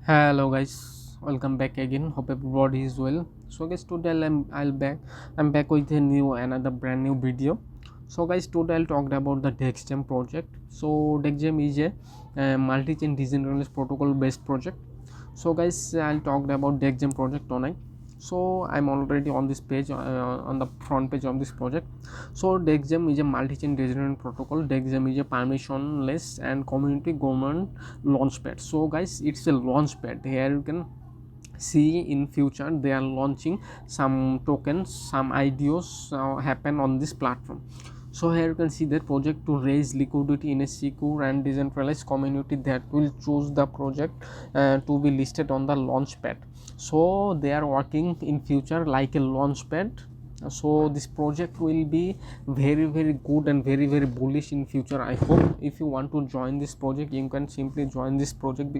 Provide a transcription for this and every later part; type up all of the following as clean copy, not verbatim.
Hello guys, welcome back again. Hope everybody is well. So guys, today I'm back with another brand new video. So guys, today I'll talk about the DexGem project. So DexGem is a multi-chain decentralized protocol based project. So guys, I'll talk about DexGem project tonight. So I'm already on this page, on the front page of this project. So DexGem is a multi-chain decentralized protocol. DexGem is a permissionless and community governed launchpad. So guys, it's a launchpad. Here you can see in future they are launching some tokens, some IDOs happen on this platform. So here you can see that project to raise liquidity in a secure and decentralized community that will choose the project to be listed on the launchpad. So they are working in future like a launchpad. So this project will be very good and very bullish in future. I hope if you want to join this project, you can simply join this project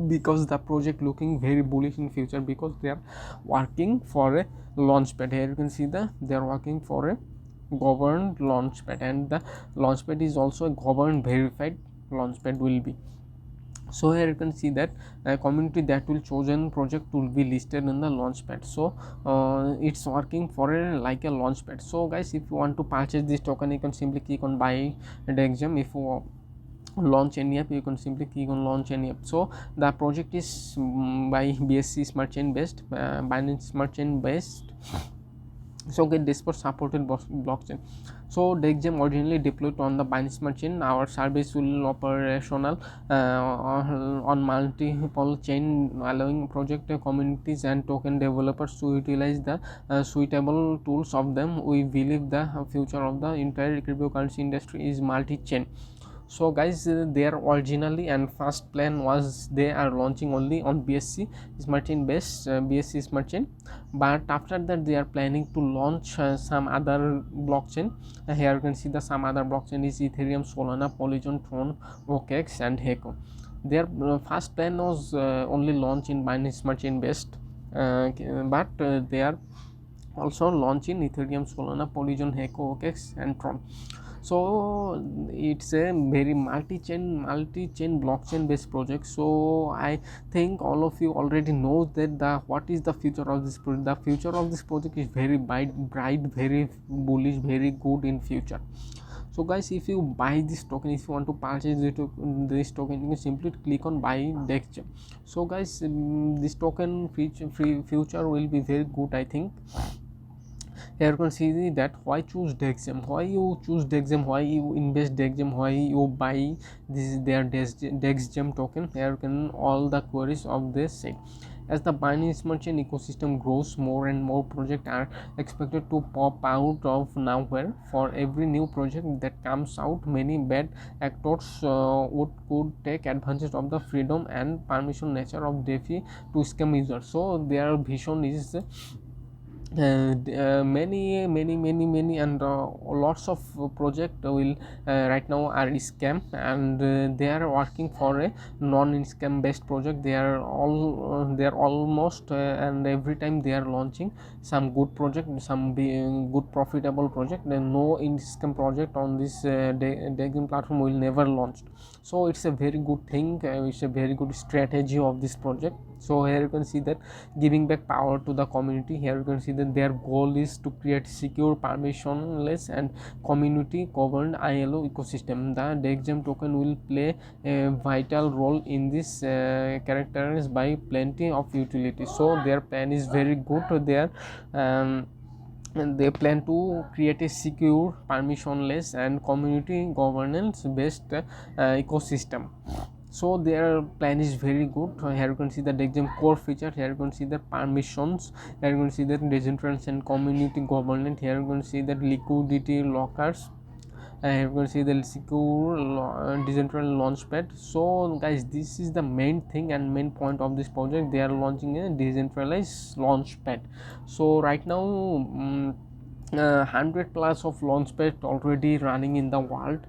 because the project looking very bullish in future, because they are working for a launchpad. Here you can see they are working for a governed launchpad, and the launchpad is also a governed verified launchpad will be. So here you can see that a community that will chosen project will be listed in the launchpad. So it's working for a like a launchpad. So guys, if you want to purchase this token, you can simply click on buy DexGem. If you launch any app, you can simply click on launch any app. So the project is by BSC Smart Chain based, Binance Smart Chain based. So get Discord supported blockchain. So DexGem originally deployed on the Binance Smart Chain. Our service will operational on multiple chain, allowing project communities and token developers to utilize the suitable tools of them. We believe the future of the entire cryptocurrency industry is multi-chain. So guys, their originally and first plan was they are launching only on BSC Smart Chain based, BSC Smart Chain, but after that they are planning to launch some other blockchain. Here you can see the some other blockchain is Ethereum, Solana, Polygon, Tron, OKX and Heco. Their first plan was only launch in Binance Smart Chain based, but they are also launch in Ethereum, Solana, Polygon, Heco, OKX and Tron. So it's a very multi-chain blockchain based project. So I think all of you already know that the what is the future of this project. The future of this project is very bright, very bullish, very good in future. So guys, if you buy this token, if you want to purchase this token, you can simply click on buy DexGem. So guys, this token future will be very good, I think. Here you can see that why choose DexGem, why you choose DexGem, why you invest DexGem, why you buy this is their DexGem token. Here you can all the queries of this site. As the Binance Smart Chain ecosystem grows, more and more projects are expected to pop out of nowhere. For every new project that comes out, many bad actors could take advantage of the freedom and permission nature of DeFi to scam users. So their vision is many and lots of project will right now are scam, and they are working for a non-scam based project. They are almost and every time they are launching some good project, some good profitable project. Then no scam project on this DexGem platform will never launch. So it's a very good thing, it's a very good strategy of this project. So here you can see that giving back power to the community. Here you can see that their goal is to create secure, permissionless and community governed ILO ecosystem. The DexGem token will play a vital role in this, characterized by plenty of utility. So their plan is very good. And they plan to create a secure, permissionless and community governance based ecosystem. So their plan is very good. Here you can see the DexGem core feature. Here you can see the permissions. Here you can see the decentralized and community governance. Here you can see that liquidity lockers. Here you can see the secure decentralized launchpad. So guys, this is the main thing and main point of this project. They are launching a decentralized launchpad. So right now, 100 plus of launchpad already running in the world.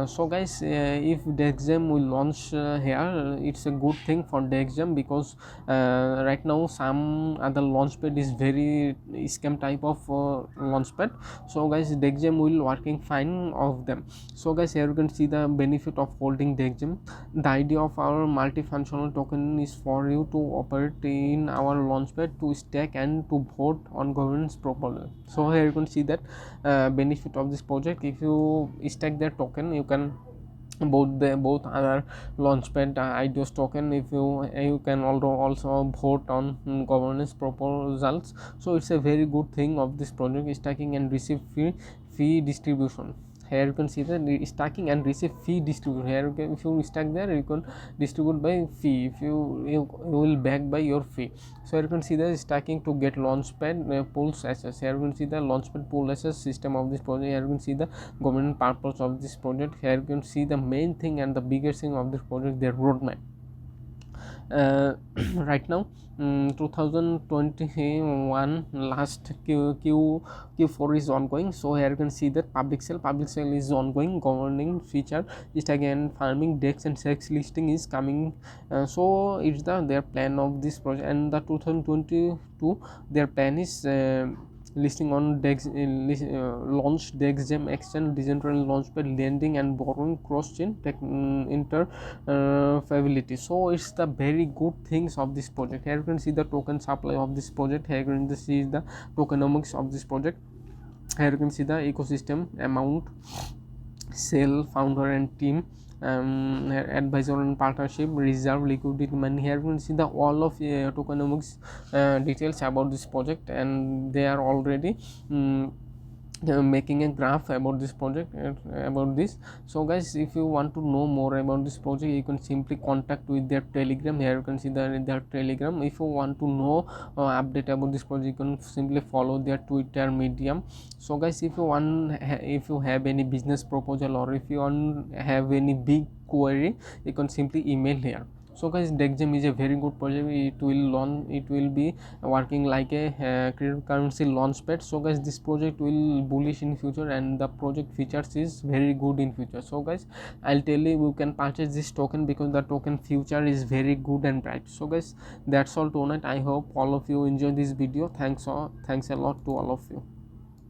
So guys, if Dexgem will launch here, it's a good thing for Dexgem, because right now some other launchpad is very scam type of launchpad. So guys, Dexgem will working fine of them. So guys, here you can see the benefit of holding Dexgem. The idea of our multifunctional token is for you to operate in our launchpad, to stack and to vote on governance properly. So here you can see that benefit of this project. If you stack their token, you can both other launchpad IDOS token. If you can also vote on governance proposals. So it's a very good thing of this project, stacking and receive fee distribution. Here you can see the stacking and receive fee distribution. Here you can, if you stack there, you can distribute by fee. If you will back by your fee. So here you can see the stacking to get launchpad pools access. Here you can see the launchpad pool access system of this project. Here you can see the government purpose of this project. Here you can see the main thing and the biggest thing of this project, their roadmap. Right now, 2021 last Q4 is ongoing. So here you can see that public sale is ongoing. Governing feature is again farming dex and sex listing is coming. So it's their plan of this project. And the 2022 their plan is listing on Dex, launch Dexgem exchange, decentralized launchpad, lending and borrowing, cross-chain interoperability. So it's the very good things of this project. Here you can see the token supply of this project. Here you can see the tokenomics of this project. Here you can see the ecosystem amount, sale, founder and team, advisor and partnership, reserve, liquidity, money. Here you can see the all of tokenomics details about this project, and they are already making a graph about this project, about this. So guys, if you want to know more about this project, you can simply contact with their telegram. Here you can see their telegram. If you want to know update about this project, you can simply follow their Twitter, Medium. So guys, if you have any business proposal, or if you have any big query, you can simply email here. So guys, Dexgem is a very good project. It will be working like a cryptocurrency launchpad. So guys, this project will bullish in future, and the project features is very good in future. So guys, I'll tell you can purchase this token because the token future is very good and bright. So guys, that's all tonight. I hope all of you enjoy this video. Thanks a lot to all of you.